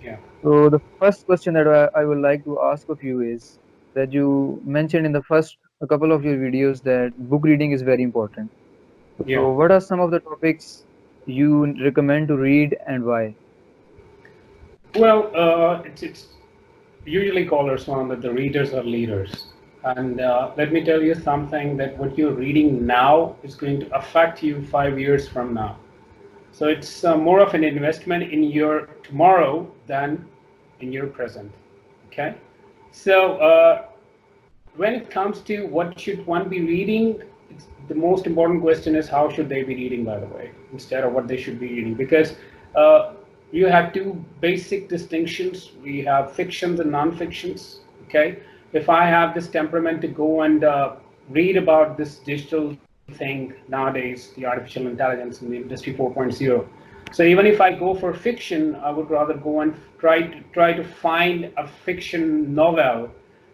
Yeah. So the first question that I would like to ask of you is that you mentioned in the first a couple of your videos that book reading is very important. Yeah. So what are some of the topics you recommend to read and why? Well, it's usually called as one that the readers are leaders. And let me tell you something that what you're reading now is going to affect you 5 years from now. So it's more of an investment in your tomorrow than in your present. Okay. So when it comes to what should one be reading, the most important question is how should they be reading, by the way, instead of what they should be reading, because uh, you have two basic distinctions. We have fictions and non-fictions. Okay, if I have this temperament to go and read about this digital thing nowadays, the artificial intelligence and the industry 4.0. So even if I go for fiction, I would rather go and try to find a fiction novel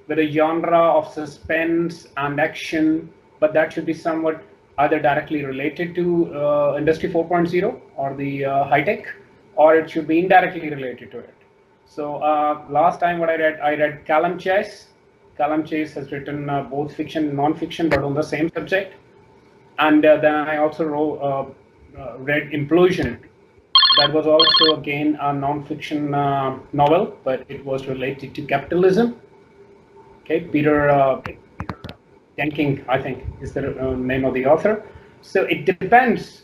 with a genre of suspense and action, but that should be somewhat either directly related to Industry 4.0 or the high tech, or it should be indirectly related to it. So last time what I read Callum Chase. Callum Chase has written both fiction and non-fiction, but on the same subject. And then I also read Implosion. That was also again a non-fiction novel, but it was related to capitalism. Okay, Peter Jenkins, I think, is the name of the author. So it depends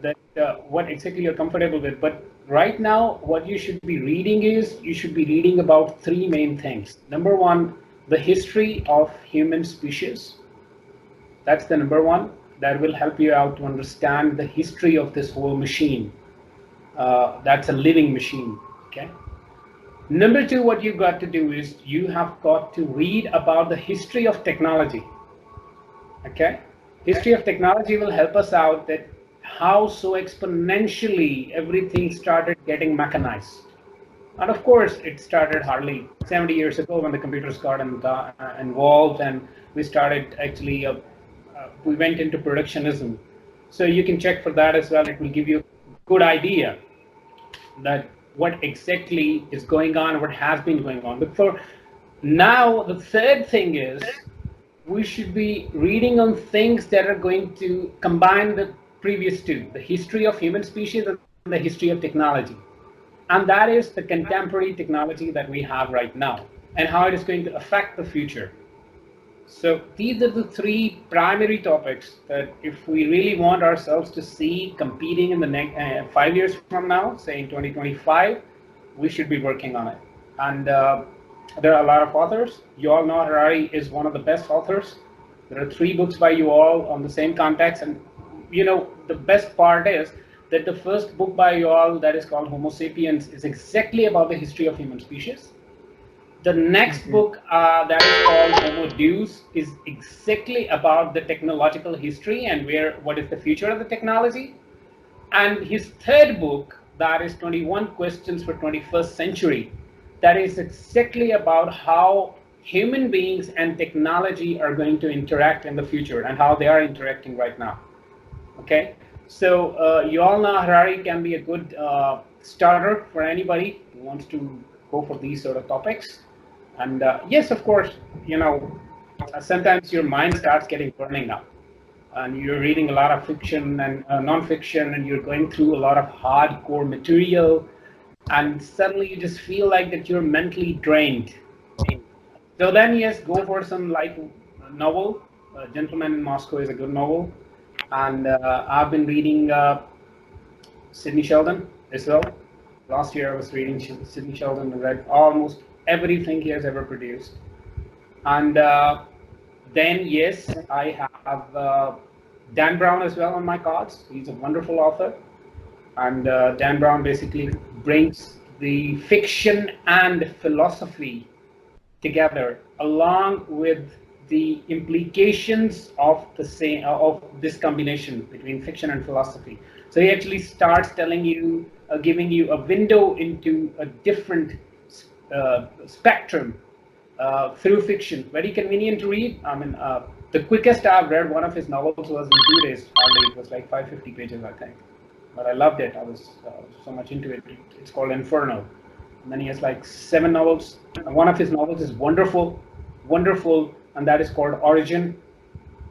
that what exactly you're comfortable with. But right now, what you should be reading is you should be reading about three main things. Number one, the history of human species. That's the number one. That will help you out to understand the history of this whole machine. That's a living machine. Okay. Number two, what you've got to do is you have got to read about the history of technology. Okay, history of technology will help us out that how so exponentially everything started getting mechanized. And of course, it started hardly 70 years ago when the computers got involved, and we started actually, we went into productionism. So you can check for that as well. It will give you a good idea that what exactly is going on, what has been going on. But for now, the third thing is we should be reading on things that are going to combine the previous two, the history of human species and the history of technology. And that is the contemporary technology that we have right now and how it is going to affect the future. So these are the three primary topics that if we really want ourselves to see competing in the next 5 years from now, say in 2025, we should be working on it. And there are a lot of authors. Yuval Noah Harari is one of the best authors. There are three books by Yuval on the same context. And the best part is that the first book by Yuval, that is called Homo sapiens, is exactly about the history of human species. The next Okay. book that is called Homo Deus is exactly about the technological history and what is the future of the technology. And his third book, that is 21 Questions for 21st Century, that is exactly about how human beings and technology are going to interact in the future and how they are interacting right now. Okay, so Yuval Noah Harari can be a good starter for anybody who wants to go for these sort of topics. And yes, of course, sometimes your mind starts getting burning up, and you're reading a lot of fiction and non-fiction, and you're going through a lot of hardcore material, and suddenly you just feel like that you're mentally drained. So then, yes, go for some light novel. Gentleman in Moscow is a good novel, and I've been reading Sidney Sheldon as well. Last year, I was reading Sidney Sheldon and read almost everything he has ever produced. And then, yes, I have Dan Brown as well on my cards. He's a wonderful author, and Dan Brown basically brings the fiction and philosophy together along with the implications of the same of this combination between fiction and philosophy. So he actually starts telling you, giving you a window into a different spectrum through fiction. Very convenient to read. I mean, The quickest I've read one of his novels was in 2 days, hardly. It was like 550 pages, I think. But I loved it. I was so much into it. It's called Inferno. And then he has like 7 novels. And one of his novels is wonderful, wonderful, and that is called Origin.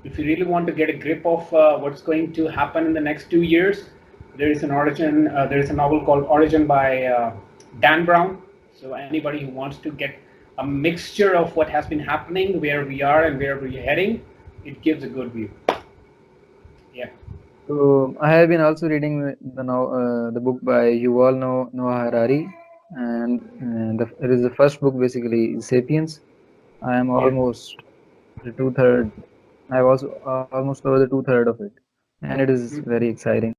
If you really want to get a grip of what's going to happen in the next 2 years, there is an origin. There is a novel called Origin by Dan Brown. So anybody who wants to get a mixture of what has been happening, where we are, and where we're heading, it gives a good view. Yeah. So I have been also reading the book by Yuval Noah Harari, and it is the first book basically, *Sapiens*. I am Yeah. almost the two-third. I was almost over the two-third of it, and it is Mhm. very exciting.